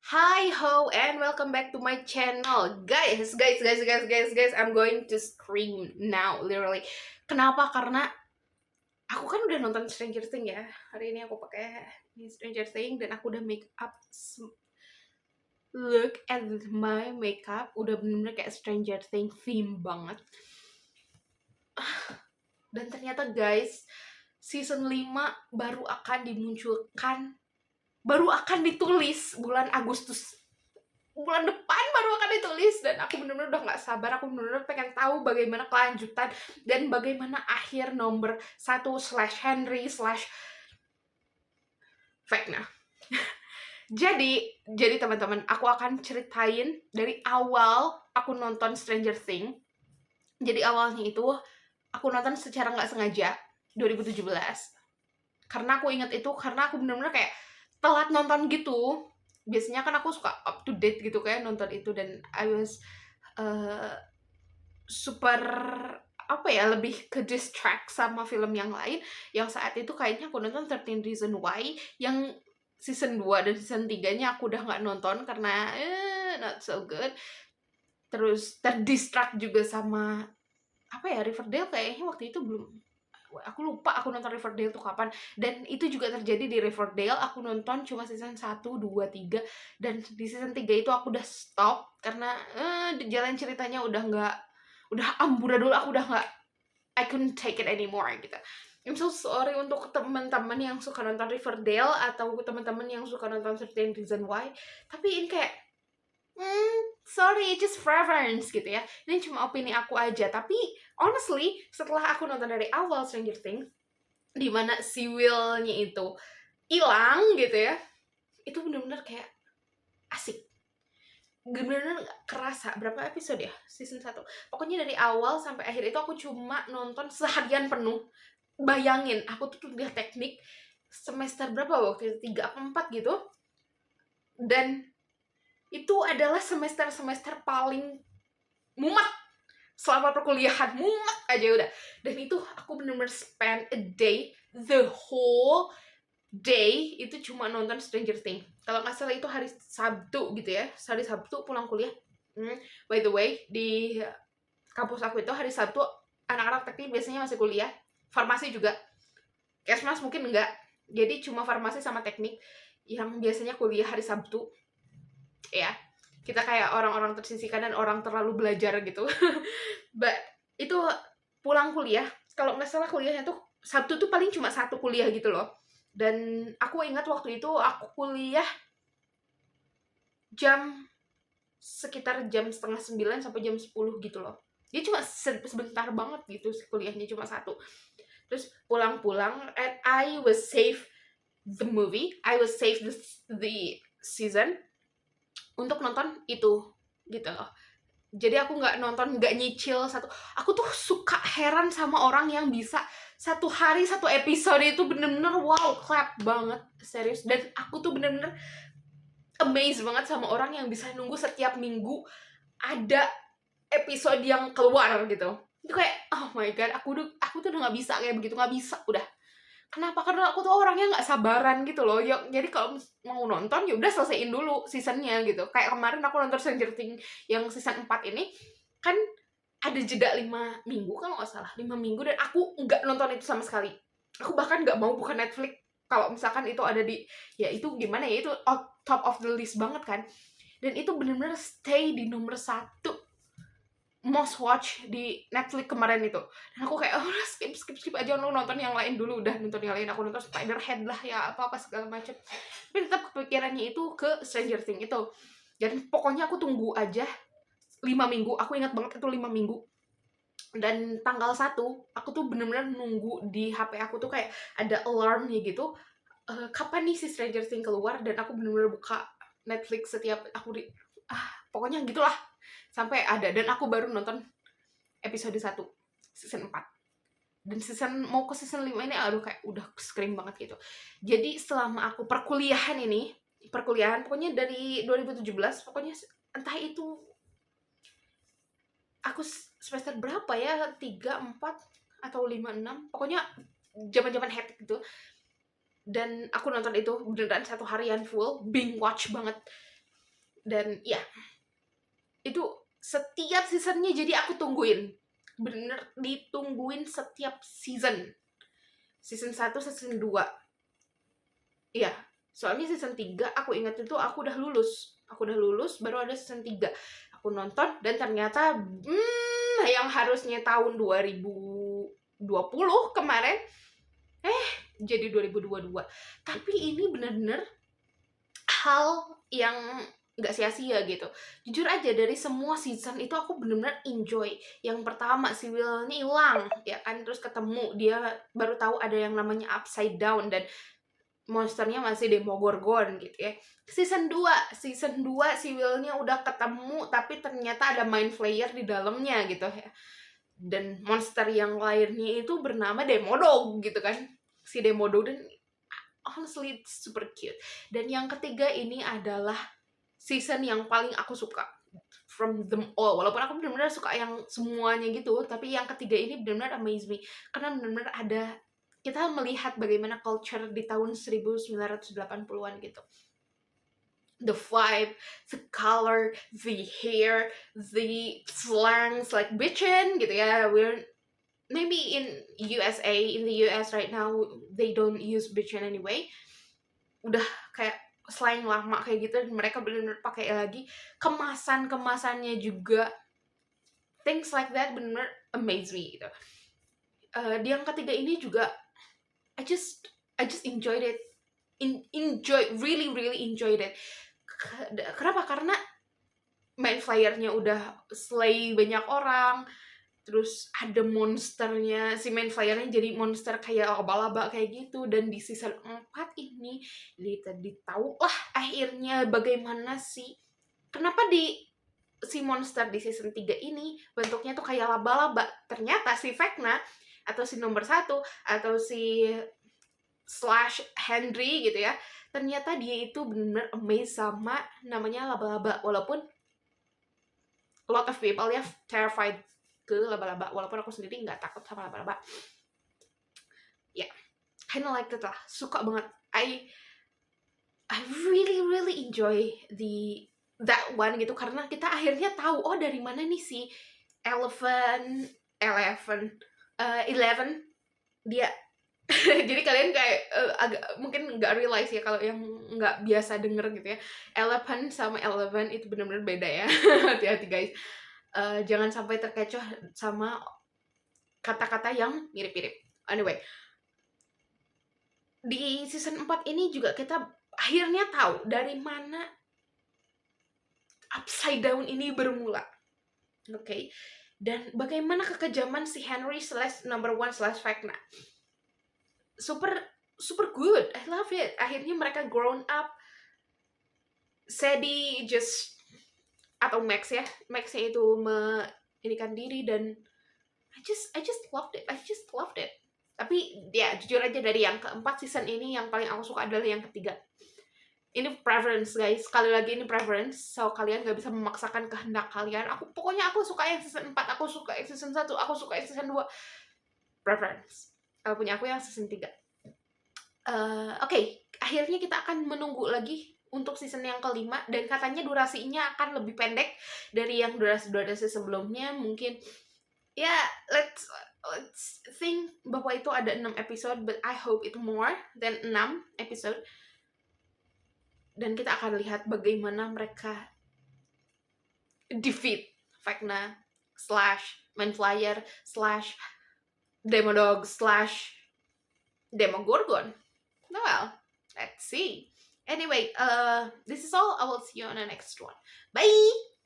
Hi ho and welcome back to my channel. Guys, I'm going to scream now literally. Kenapa? Karena aku kan udah nonton Stranger Things ya. Hari ini aku pakai ini Stranger Things dan aku udah make up. Look at my makeup, udah bener-bener kayak Stranger Things theme banget. Dan ternyata guys, season 5 baru akan dimunculkan, baru akan ditulis bulan Agustus bulan depan, baru akan ditulis. Dan aku bener-bener udah gak sabar. Aku bener-bener pengen tahu bagaimana kelanjutan dan bagaimana akhir nomor 1/Henry/ Vecna. jadi teman-teman, aku akan ceritain dari awal aku nonton Stranger Things. Jadi awalnya itu aku nonton secara nggak sengaja 2017. Karena aku inget itu karena aku bener-bener kayak telat nonton gitu. Biasanya kan aku suka up to date gitu kayak nonton itu, dan I was super lebih ke distract sama film yang lain yang saat itu kayaknya aku nonton 13 Reasons Why yang season 2 dan season 3-nya aku udah nggak nonton karena not so good. Terus terdistract juga sama Riverdale. Kayaknya waktu itu belum, aku lupa aku nonton Riverdale tuh kapan. Dan itu juga terjadi di Riverdale, aku nonton cuma season 1, 2, 3. Dan di season 3 itu aku udah stop karena jalan ceritanya udah amburadul. Aku udah nggak, I couldn't take it anymore gitu. I'm so sorry untuk teman-teman yang suka nonton Riverdale atau teman-teman yang suka nonton 13 Reasons Why. Tapi ini kayak sorry, just preference gitu ya. Ini cuma opini aku aja. Tapi honestly, setelah aku nonton dari awal Stranger Things, dimana si Will-nya itu hilang gitu ya, itu bener-bener kayak asik. Bener-bener gak kerasa. Berapa episode ya? Season 1. Pokoknya dari awal sampai akhir itu aku cuma nonton seharian penuh. Bayangin, aku tuh kuliah teknik semester berapa waktu itu? 3 atau 4 gitu. Dan itu adalah semester-semester paling mumet selama perkuliahan. Mumet aja udah. Dan itu aku bener-bener spend a day, the whole day itu cuma nonton Stranger Things. Kalau nggak salah itu hari Sabtu gitu ya. Hari Sabtu pulang kuliah. By the way, di kampus aku itu hari Sabtu anak-anak teknik biasanya masih kuliah. Farmasi juga. Kesmas mungkin enggak. Jadi cuma farmasi sama teknik yang biasanya kuliah hari Sabtu. Ya, kita kayak orang-orang tersisihkan dan orang terlalu belajar gitu. But itu pulang kuliah, kalau nggak salah kuliahnya tuh Sabtu tuh paling cuma satu kuliah gitu loh. Dan aku ingat waktu itu aku kuliah sekitar jam setengah 9 sampai jam 10 gitu loh. Dia cuma sebentar banget gitu kuliahnya, cuma satu. Terus pulang-pulang, and I was save the movie, I was save the season untuk nonton itu gitu loh. Jadi aku nggak nyicil satu. Aku tuh suka heran sama orang yang bisa satu hari satu episode itu bener-bener wow, clap banget, serius. Dan aku tuh bener-bener amazed banget sama orang yang bisa nunggu setiap minggu ada episode yang keluar gitu. Itu kayak oh my god, aku tuh udah nggak bisa kayak begitu, nggak bisa udah. Kenapa? Karena aku tuh orangnya nggak sabaran gitu loh. Ya, jadi kalau mau nonton ya udah selesaiin dulu seasonnya gitu. Kayak kemarin aku nonton Stranger Things yang season 4 ini kan ada jeda 5 minggu kalau nggak salah, 5 minggu, dan aku nggak nonton itu sama sekali. Aku bahkan nggak mau buka Netflix kalau misalkan itu ada di, ya itu gimana ya, itu top of the list banget kan. Dan itu bener-bener stay di nomor 1 most watch di Netflix kemarin itu. Dan aku kayak udah skip aja, lu nonton yang lain dulu, udah nonton yang lain. Aku nonton Spiderhead lah ya, apa segala macam. Tapi tetap kepikirannya itu ke Stranger Things itu. Dan pokoknya aku tunggu aja 5 minggu. Aku ingat banget itu 5 minggu. Dan tanggal 1 aku tuh bener-bener nunggu di HP aku tuh kayak ada alarmnya gitu. Kapan nih si Stranger Things keluar? Dan aku bener-bener buka Netflix setiap aku pokoknya gitulah sampai ada. Dan aku baru nonton episode 1 season 4. Dan mau ke season 5 ini aduh kayak udah scream banget gitu. Jadi selama aku perkuliahan pokoknya dari 2017, pokoknya entah itu aku semester berapa ya, 3, 4 atau 5, 6, pokoknya zaman-zaman hectic gitu. Dan aku nonton itu beneran satu harian full, binge watch banget. Dan ya, itu setiap seasonnya jadi aku tungguin. Bener ditungguin setiap season. Season 1, season 2. Iya, soalnya season 3 aku ingat itu aku udah lulus. Aku udah lulus, baru ada season 3. Aku nonton, dan ternyata yang harusnya tahun 2020 kemarin, jadi 2022. Tapi ini bener-bener hal yang nggak sia-sia gitu. Jujur aja, dari semua season itu aku bener-bener enjoy. Yang pertama, si Will ini hilang, ya kan, terus ketemu, dia baru tahu ada yang namanya upside down, dan monsternya masih Demogorgon gitu ya. Season 2 si Will-nya udah ketemu, tapi ternyata ada Mind Flayer di dalamnya gitu ya. Dan monster yang lainnya itu bernama Demodog gitu kan. Si Demodog, dan honestly it's super cute. Dan yang ketiga ini adalah season yang paling aku suka from them all. Walaupun aku benar-benar suka yang semuanya gitu, tapi yang ketiga ini benar-benar amaze me. Karena benar-benar ada, kita melihat bagaimana culture di tahun 1980-an gitu. The vibe, the color, the hair, the slangs like bitchin gitu ya. We're maybe in the US right now they don't use bitchin anyway. Udah kayak slang lama kayak gitu, dan mereka benar-benar pakai lagi. Kemasannya juga, things like that benar-benar amaze me gitu. Di yang ketiga ini juga I just enjoyed it. Really enjoyed it. Kenapa? Karena Mind Flayer-nya udah slay banyak orang, terus ada monsternya, si Mind Flayer-nya jadi monster kayak laba-laba kayak gitu. Dan di season 4 ini ditahu lah akhirnya bagaimana kenapa si monster di season 3 ini bentuknya tuh kayak laba-laba. Ternyata si Vecna atau si nomor 1 atau si Slash Henry gitu ya, ternyata dia itu benar amazed sama namanya laba-laba. Walaupun a lot of people ya terrified ke laba-laba, walaupun aku sendiri nggak takut sama laba-laba. Ya, kinda like that lah, suka banget. I really enjoy that one gitu, karena kita akhirnya tahu dari mana nih si Eleven dia. Jadi kalian kayak agak mungkin nggak realize ya, kalau yang nggak biasa denger gitu ya, Eleven sama Eleven itu benar-benar beda ya. Hati-hati guys, jangan sampai terkecoh sama kata-kata yang mirip-mirip. Anyway, di season 4 ini juga kita akhirnya tahu dari mana upside down ini bermula. Oke. Dan bagaimana kekejaman si Henry / number 1 / Vecna. Super good. I love it. Akhirnya mereka grown up. Sadie atau Max-nya itu inikan diri, dan I just loved it. Tapi ya jujur aja, dari yang keempat season ini yang paling aku suka adalah yang ketiga. Ini preference guys, sekali lagi ini preference, so kalian gak bisa memaksakan kehendak kalian. Pokoknya aku suka yang season 4, aku suka yang season 1, aku suka yang season 2. Preference. Kalau punya aku yang season 3. Oke, akhirnya kita akan menunggu lagi untuk season yang kelima, dan katanya durasinya akan lebih pendek dari yang durasi sebelumnya. Mungkin ya, let's think bahwa itu ada 6 episode, but I hope itu more than 6 episode. Dan kita akan lihat bagaimana mereka defeat Vecna / Mind Flayer / Demodog / Demogorgon. Well, let's see. Anyway, this is all. I will see you on the next one. Bye!